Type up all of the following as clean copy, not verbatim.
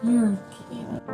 You're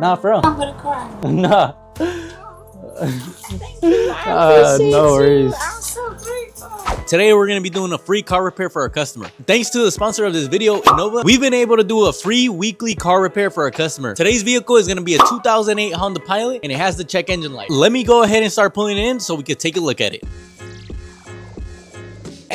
Nah, for real. I'm gonna cry. Nah. Thank you. I appreciate no worries. you. I'm so grateful. Today we're going to be doing a free car repair for our customer. Thanks to the sponsor of this video, Innova, we've been able to do a free weekly car repair for our customer. Today's vehicle is going to be a 2008 Honda Pilot, and it has the check engine light. Let me go ahead and start pulling it in so we can take a look at it.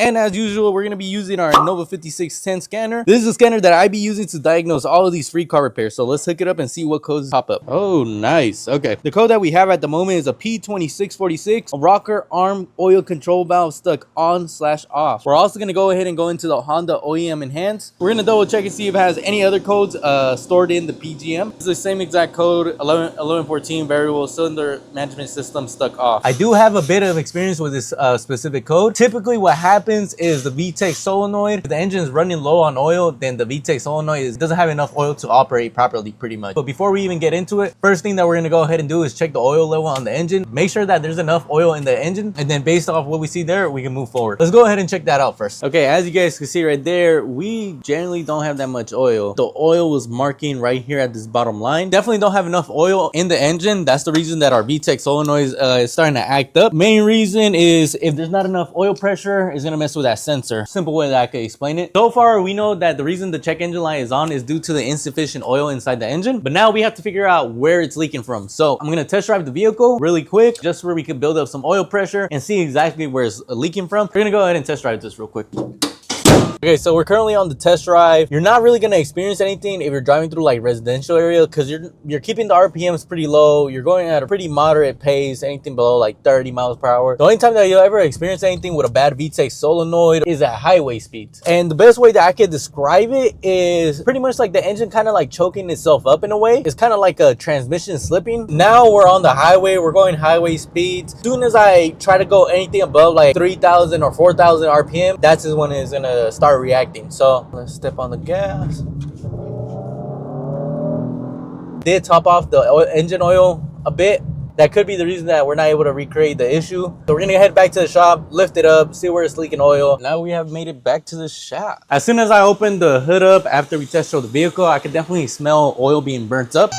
And as usual, we're going to be using our Innova 5610 scanner. This is a scanner that I be using to diagnose all of these free car repairs. So let's hook it up and see what codes pop up. Oh, nice. Okay. The code that we have at the moment is a P2646, a rocker arm oil control valve stuck on/off. We're also going to go ahead and go into the Honda OEM Enhance. We're going to double check and see if it has any other codes stored in the PGM. It's the same exact code, 1114 variable cylinder management system stuck off. I do have a bit of experience with this specific code. Typically what happens is the VTEC solenoid, if the engine is running low on oil, then the VTEC solenoid doesn't have enough oil to operate properly pretty much. But before we even get into it, first thing that we're going to go ahead and do is check the oil level on the engine. Make sure that there's enough oil in the engine, and then based off what we see there, we can move forward. Let's go ahead and check that out first. Okay, as you guys can see right there, we generally don't have that much oil. The oil was marking right here at this bottom line. Definitely don't have enough oil in the engine. That's the reason that our VTEC solenoid is starting to act up. Main reason is if there's not enough oil pressure, it's gonna mess with that sensor. Simple way that I could explain it. So far, we know that the reason the check engine light is on is due to the insufficient oil inside the engine. But now we have to figure out where it's leaking from. So I'm gonna test drive the vehicle really quick, just where we can build up some oil pressure and see exactly where it's leaking from. We're gonna go ahead and test drive this real quick. Okay, so we're currently on the test drive. You're not really gonna experience anything if you're driving through like residential area because you're keeping the RPMs pretty low. You're going at a pretty moderate pace, anything below like 30 miles per hour. The only time that you'll ever experience anything with a bad VTEC solenoid is at highway speeds. And the best way that I could describe it is pretty much like the engine kind of like choking itself up in a way. It's kind of like a transmission slipping. Now we're on the highway, we're going highway speeds. As soon as I try to go anything above like 3,000 or 4,000 RPM, that's when it's gonna start reacting. So let's step on the gas. Did top off the engine oil a bit. That could be the reason that we're not able to recreate the issue. So we're gonna head back to the shop, lift it up, see where it's leaking oil. Now we have made it back to the shop. As soon as I opened the hood up after we test drove the vehicle, I could definitely smell oil being burnt up.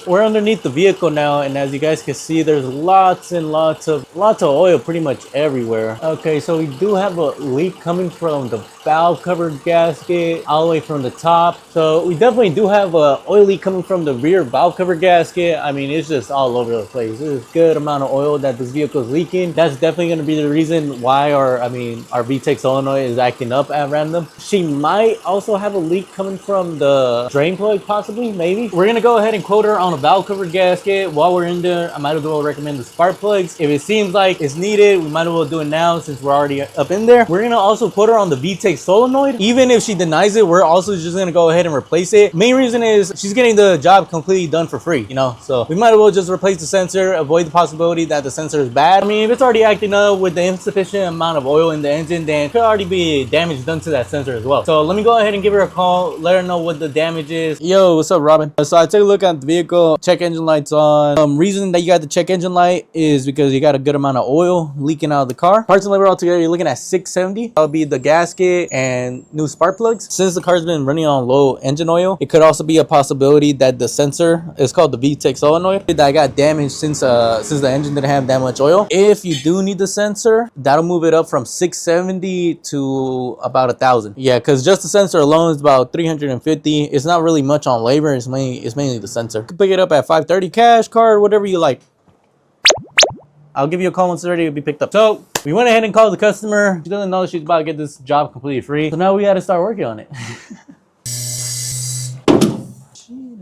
We're underneath the vehicle now, and as you guys can see, there's lots and lots of oil pretty much everywhere. Okay, so we do have a leak coming from the valve cover gasket all the way from the top. So we definitely do have a oil leak coming from the rear valve cover gasket. I mean, it's just all over the place. There's a good amount of oil that this vehicle is leaking. That's definitely going to be the reason why our VTEC solenoid is acting up at random. She might also have a leak coming from the drain plug, possibly, maybe. We're going to go ahead and quote her on a valve cover gasket. While we're in there, I might as well recommend the spark plugs. If it seems like it's needed, we might as well do it now since we're already up in there. We're gonna also put her on the VTEC solenoid. Even if she denies it, we're also just gonna go ahead and replace it. Main reason is she's getting the job completely done for free, you know, so we might as well just replace the sensor, avoid the possibility that the sensor is bad. I mean, if it's already acting up with the insufficient amount of oil in the engine, then could already be damage done to that sensor as well. So let me go ahead and give her a call, let her know what the damage is. Yo, what's up, Robin? So I took a look at the vehicle, check engine lights on. Reason that you got the check engine light is because you got a good amount of oil leaking out of the car. Parts and labor altogether, you're looking at $670. That'll be the gasket and new spark plugs. Since the car's been running on low engine oil, it could also be a possibility that the sensor is called the VTEC solenoid that got damaged since the engine didn't have that much oil. If you do need the sensor, that'll move it up from $670 to about $1,000. Yeah, because just the sensor alone is about $350. It's not really much on labor. It's mainly the sensor. You can pick it up at 530 cash, card, whatever you like. I'll give you a call once it's ready to be picked up. So we went ahead and called the customer. She doesn't know she's about to get this job completely free. So now we got to start working on it.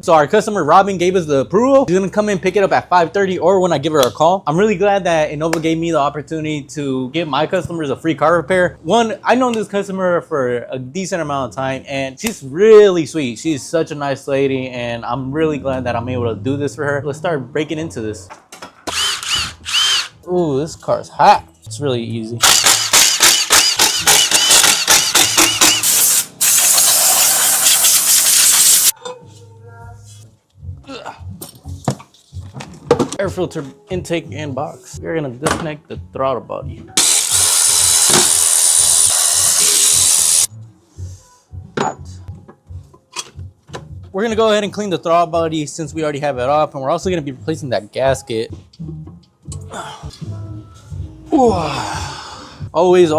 So our customer Robin gave us the approval. She's gonna come in, pick it up at 5:30 or when I give her a call. I'm really glad that Innova gave me the opportunity to give my customers a free car repair. One, I've known this customer for a decent amount of time and she's really sweet. She's such a nice lady and I'm really glad that I'm able to do this for her. Let's start breaking into this. Ooh, this car's hot. It's really easy. Air filter intake and box. We're gonna disconnect the throttle body. Hot. We're gonna go ahead and clean the throttle body since we already have it off, and we're also gonna be replacing that gasket. Always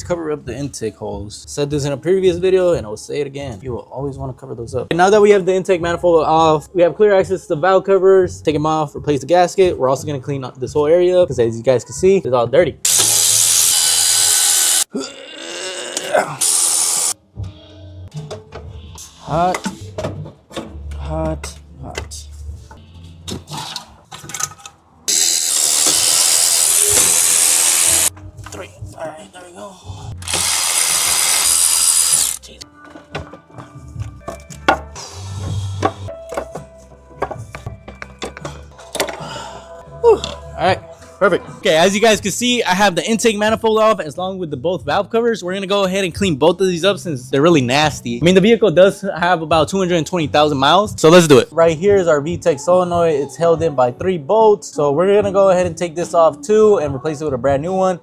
cover up the intake holes. Said this in a previous video and I'll say it again. You will always want to cover those up. And now that we have the intake manifold off, we have clear access to the valve covers. Take them off, replace the gasket. We're also going to clean up this whole area because as you guys can see, it's all dirty. Hot. 3. All right, there we go. Jeez. All right, perfect. Okay, as you guys can see, I have the intake manifold off as long with the both valve covers. We're gonna go ahead and clean both of these up since they're really nasty. I mean, the vehicle does have about 220,000 miles, so let's do it. Right here is our VTEC solenoid. It's held in by 3 bolts. So we're gonna go ahead and take this off too and replace it with a brand new one.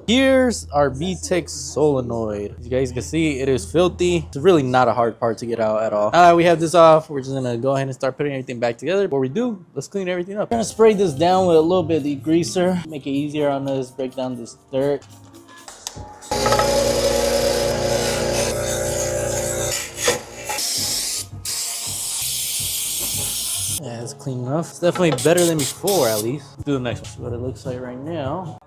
Here's our VTEC solenoid. As you guys can see, it is filthy. It's really not a hard part to get out at all. Now that we have this off, we're just gonna go ahead and start putting everything back together. Before we do, let's clean everything up. We're gonna spray this down with a little bit of degreaser. Make it easier on us, break down this dirt. Yeah, it's clean enough. It's definitely better than before, at least. Let's do the next one. See what it looks like right now.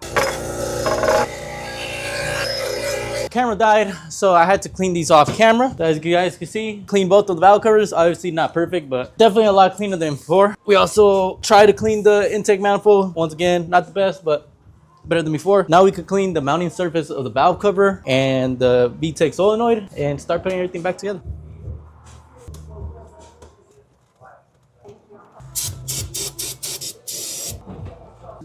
Camera died, so I had to clean these off camera. As you guys can see, clean both of the valve covers. Obviously not perfect, but definitely a lot cleaner than before. We also tried to clean the intake manifold. Once again, not the best, but better than before. Now we could clean the mounting surface of the valve cover and the VTEC solenoid and start putting everything back together.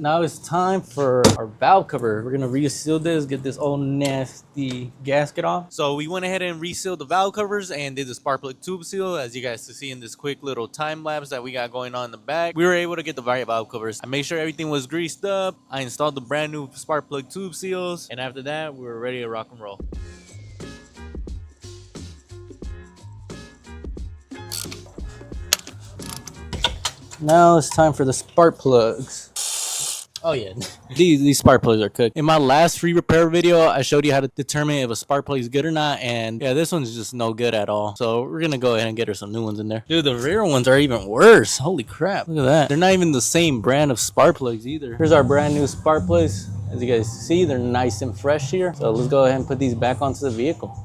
Now it's time for our valve cover. We're gonna reseal this, get this old nasty gasket off. So we went ahead and resealed the valve covers and did the spark plug tube seal. As you guys can see in this quick little time lapse that we got going on in the back, we were able to get the right valve covers. I made sure everything was greased up. I installed the brand new spark plug tube seals, and after that, we were ready to rock and roll. Now it's time for the spark plugs. Oh yeah, these spark plugs are cooked. In my last free repair video, I showed you how to determine if a spark plug is good or not, and yeah, this one's just no good at all. So we're gonna go ahead and get her some new ones in there. Dude, the rear ones are even worse. Holy crap, look at that. They're not even the same brand of spark plugs either. Here's our brand new spark plugs. As you guys see, they're nice and fresh here. So let's go ahead and put these back onto the vehicle.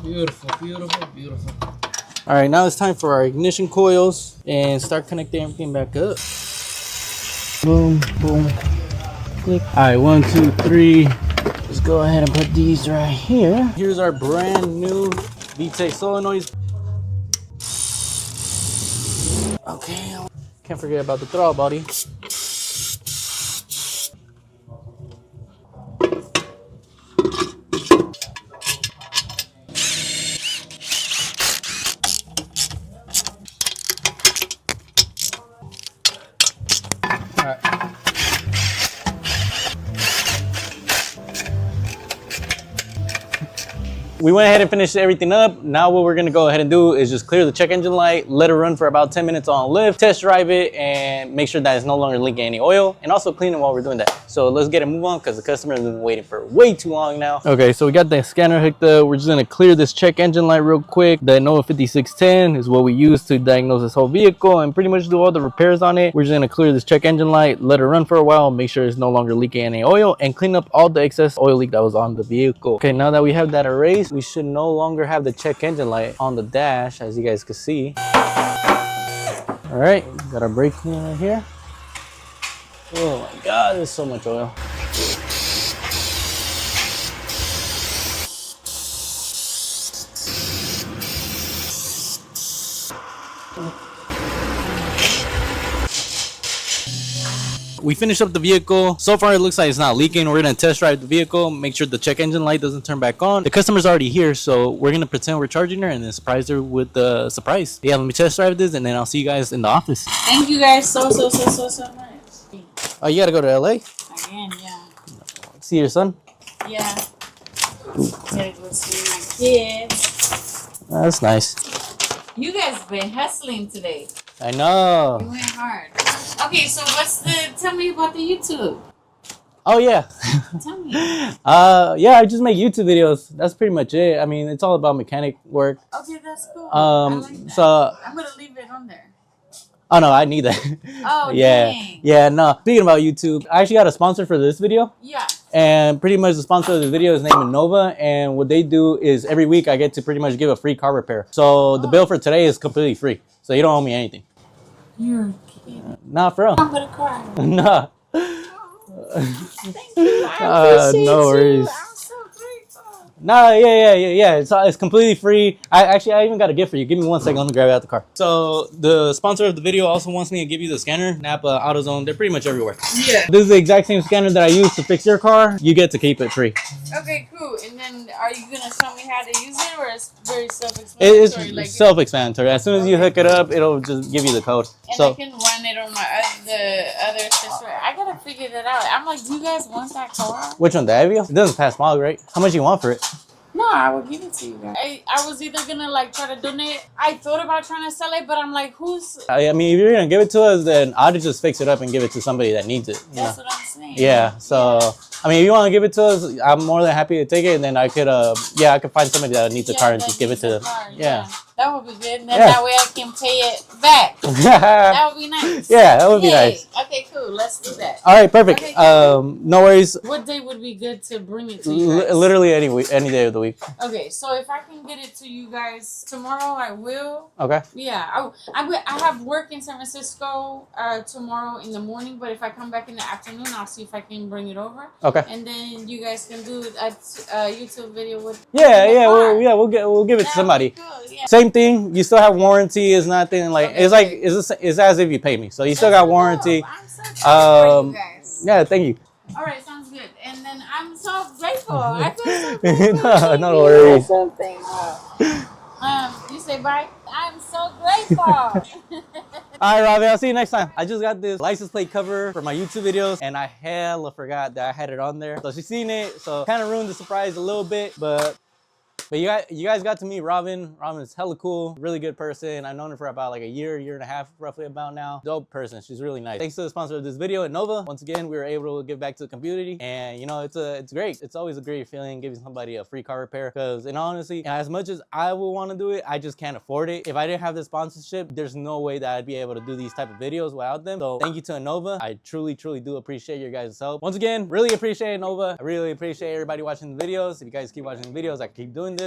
Beautiful, beautiful, beautiful. All right, now it's time for our ignition coils and start connecting everything back up. Boom, boom, click. All right, 1, 2, 3. Let's go ahead and put these right here. Here's our brand new VTEC solenoids. Okay, can't forget about the throttle body. We went ahead and finished everything up. Now what we're gonna go ahead and do is just clear the check engine light, let it run for about 10 minutes on lift, test drive it, and make sure that it's no longer leaking any oil, and also clean it while we're doing that. So let's get a move on because the customer has been waiting for way too long now. Okay, so we got the scanner hooked up. We're just gonna clear this check engine light real quick. The Innova 5610 is what we use to diagnose this whole vehicle and pretty much do all the repairs on it. We're just gonna clear this check engine light, let it run for a while, make sure it's no longer leaking any oil, and clean up all the excess oil leak that was on the vehicle. Okay, now that we have that erased, we should no longer have the check engine light on the dash, as you guys can see. All right, got our brake cleaner right here. Oh my God, there's so much oil. We finished up the vehicle. So far, it looks like it's not leaking. We're gonna test drive the vehicle, make sure the check engine light doesn't turn back on. The customer's already here, so we're gonna pretend we're charging her and then surprise her with the surprise. Yeah, let me test drive this, and then I'll see you guys in the office. Thank you guys so much. Oh, you gotta go to LA? Again, yeah. See your son? Yeah. Gotta go see my kids. That's nice. You guys been hustling today. I know. You went hard. Okay, so tell me about the YouTube. Oh yeah. Tell me. Yeah, I just make YouTube videos. That's pretty much it. I mean, it's all about mechanic work. Okay, that's cool. I like that. So I'm gonna leave it on there. oh no, I need that. Oh, yeah. dang. Yeah, no. Speaking about YouTube, I actually got a sponsor for this video. Yeah. And pretty much the sponsor of the video is named Innova. And what they do is every week I get to pretty much give a free car repair. So the bill for today is completely free. So you don't owe me anything. You're kidding. Nah, for real. I'm gonna cry. Nah. Thank you. I appreciate no worries. you. I'm so grateful. Nah, yeah. It's completely free. I even got a gift for you. Give me 1 second. Let me grab it out the car. So the sponsor of the video also wants me to give you the scanner, Napa, AutoZone. They're pretty much everywhere. Yeah. This is the exact same scanner that I use to fix your car. You get to keep it free. Okay, cool. And then are you gonna show me how to use it, or it's very self-explanatory? It's self-explanatory. As soon as you hook it up, it'll just give you the code. And So I can run it on the other sister. I gotta figure that out. I'm like, do you guys want that car? which one, the Avio? It doesn't pass smog, right? How much you want for it? No, I will give it to you guys. I was either gonna like try to donate. I thought about trying to sell it, but I'm like, who's? I mean, if you're gonna give it to us, then I'd just fix it up and give it to somebody that needs it. You That's know? what I'm saying. Yeah. So I mean, if you want to give it to us, I'm more than happy to take it, and then I could, I could find somebody that needs a car and just give it to them. Yeah. That would be good. And then that way I can pay it back. That would be nice. Yeah, that would be nice. Okay, cool. Let's do that. All right, perfect. Okay, no worries. What day would be good to bring it to you guys? Literally any day of the week. Okay, so if I can get it to you guys tomorrow, I will. Okay. Yeah, I have work in San Francisco tomorrow in the morning, but if I come back in the afternoon, I'll see if I can bring it over. Okay. And then you guys can do a YouTube video with. We'll give it to somebody. Good, yeah. Same thing. You still have warranty. It's nothing like it's as if you pay me. So you still got warranty. I'm so for you guys. Yeah, thank you. All right, sounds good. And then I'm so grateful. I feel so grateful. No worries. So thankful. You say bye. I'm so grateful. All right, Robbie, I'll see you next time. I just got this license plate cover for my YouTube videos, and I hella forgot that I had it on there. So she's seen it, so kind of ruined the surprise a little bit, but you guys got to meet Robin. Robin's hella cool, really good person. I've known her for about like a year and a half, roughly about now. Dope person, she's really nice. Thanks to the sponsor of this video, Innova. Once again, we were able to give back to the community, and you know, it's great. It's always a great feeling giving somebody a free car repair, because in honesty, as much as I would want to do it, I just can't afford it. If I didn't have this sponsorship, there's no way that I'd be able to do these type of videos without them. So thank you to Innova. I truly do appreciate your guys' help. Once again, really appreciate Innova. I really appreciate everybody watching the videos. If you guys keep watching the videos, I can keep doing this.